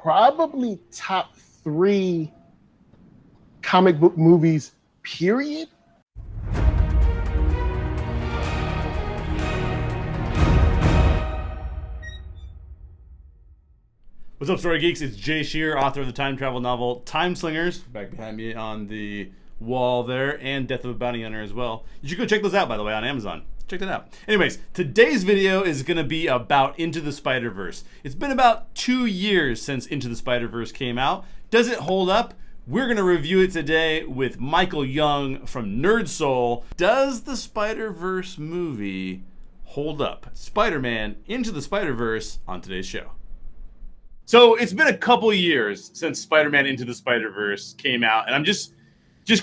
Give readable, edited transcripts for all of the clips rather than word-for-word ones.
probably top 3 comic book movies, period. What's up, Story Geeks? It's Jay Sherer, author of the time travel novel Time Slingers, back behind me on the wall there, and Death of a Bounty Hunter as well. You should go check those out, by the way, on Amazon. Check that out. Anyways, today's video is going to be about Into the Spider-Verse. It's been about 2 years since Into the Spider-Verse came out. Does it hold up? We're going to review it today with Michael Young from Nerd Soul. Does the Spider-Verse movie hold up? Spider-Man Into the Spider-Verse on today's show. So it's been a couple years since Spider-Man Into the Spider-Verse came out, and I'm just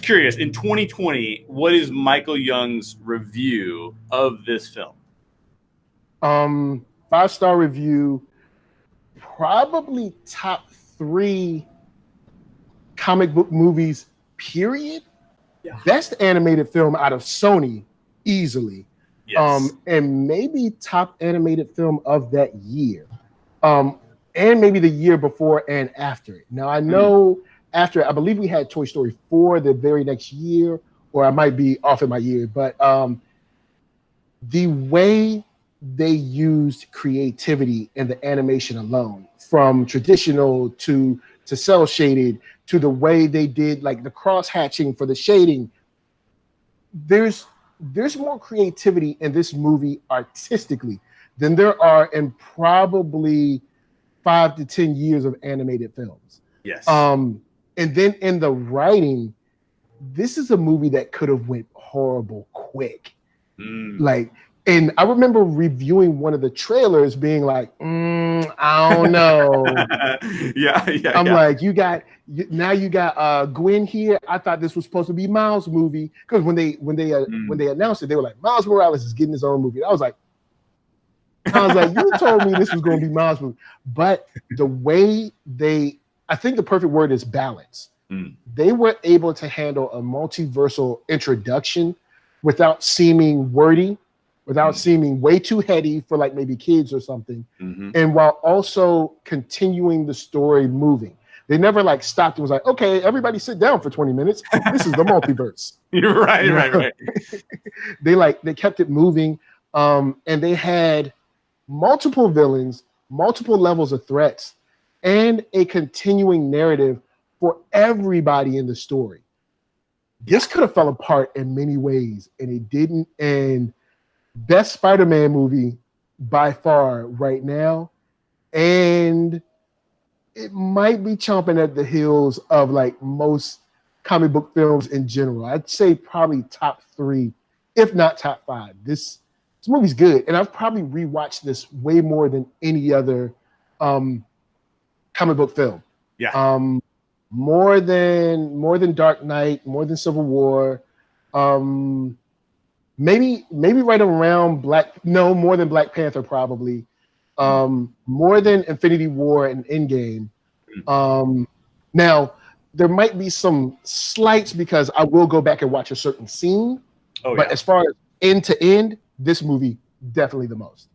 curious, in 2020, what is Michael Young's review of this film? 5-star review, probably top 3 comic book movies, period. Yeah. Best animated film out of Sony, easily. Yes. And maybe top animated film of that year. And maybe the year before and after it. Now, I know after, I believe we had Toy Story 4 the very next year, or I might be off in my year, but the way they used creativity in the animation alone, from traditional to cell shaded, to the way they did like the cross hatching for the shading, there's more creativity in this movie artistically than there are in probably 5 to 10 years of animated films. Yes. And then in the writing, this is a movie that could have went horrible quick. Like, and I remember reviewing one of the trailers being like, I don't know. I'm like, you got Gwen here. I thought this was supposed to be Miles' movie, because when they announced it, they were like, Miles Morales is getting his own movie. I was like, you told me this was going to be Miles' movie. But the way I think the perfect word is balance. They were able to handle a multiversal introduction without seeming wordy, without seeming way too heady for like maybe kids or something, and while also continuing the story moving. They never like stopped and was like, okay, everybody sit down for 20 minutes. This is the multiverse. You're right. They kept it moving, and they had multiple villains, multiple levels of threats, and a continuing narrative for everybody in the story. This could have fell apart in many ways, and it didn't. And best Spider-Man movie by far right now, and it might be chomping at the heels of like most comic book films in general. I'd say probably top 3, if not top 5. This movie's good, and I've probably rewatched this way more than any other comic book film. Yeah. More than Dark Knight, more than Civil War, maybe right around more than Black Panther, probably. More than Infinity War and Endgame. Now there might be some slights because I will go back and watch a certain scene. But as far as end to end, this movie definitely the most.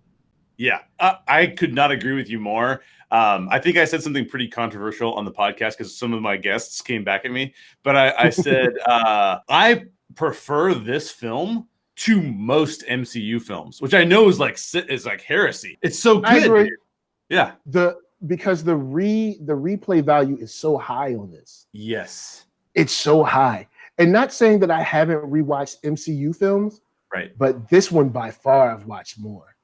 Yeah, I could not agree with you more. I think I said something pretty controversial on the podcast because some of my guests came back at me. But I said I prefer this film to most MCU films, which I know is like heresy. It's so good. I agree. Yeah, because the replay value is so high on this. Yes, it's so high. And not saying that I haven't rewatched MCU films, right? But this one by far I've watched more.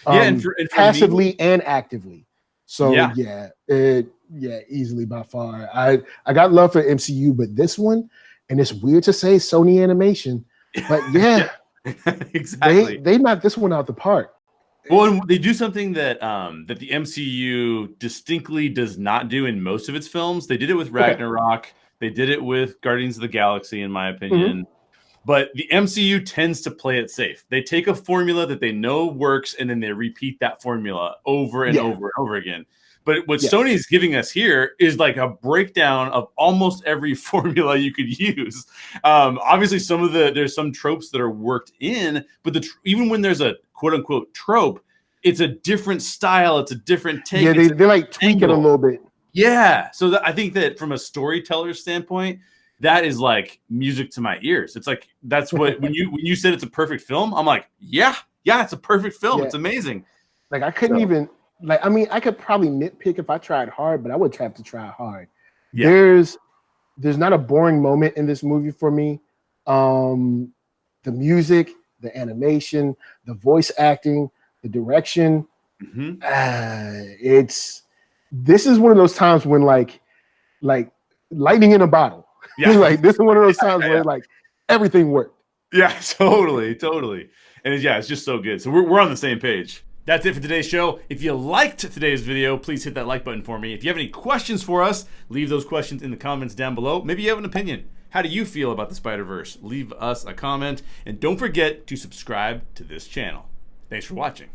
And for passively and actively. So easily by far. I got love for MCU, but this one, and it's weird to say Sony Animation, but exactly. They knocked this one out the park. Well, and they do something that that the MCU distinctly does not do in most of its films. They did it with Ragnarok. They did it with Guardians of the Galaxy, in my opinion. But the MCU tends to play it safe. They take a formula that they know works, and then they repeat that formula over and over and over again. But what Sony is giving us here is like a breakdown of almost every formula you could use. Obviously, there's some tropes that are worked in, but even when there's a quote unquote trope, it's a different style. It's a different take. Yeah, they like tweak it a little bit. Yeah. So I think that from a storyteller's standpoint, that is like music to my ears. It's like that's what when you said it's a perfect film, I'm like, yeah, it's a perfect film. Yeah. It's amazing. Like I couldn't even like. I mean, I could probably nitpick if I tried hard, but I would have to try hard. Yeah. There's not a boring moment in this movie for me. The music, the animation, the voice acting, the direction. This is one of those times when like lightning in a bottle. Yeah. Like this is one of those times where like everything worked. Yeah, totally. And it's just so good. So we're on the same page. That's it for today's show. If you liked today's video, please hit that like button for me. If you have any questions for us, leave those questions in the comments down below. Maybe you have an opinion. How do you feel about the Spider-Verse? Leave us a comment. And don't forget to subscribe to this channel. Thanks for watching.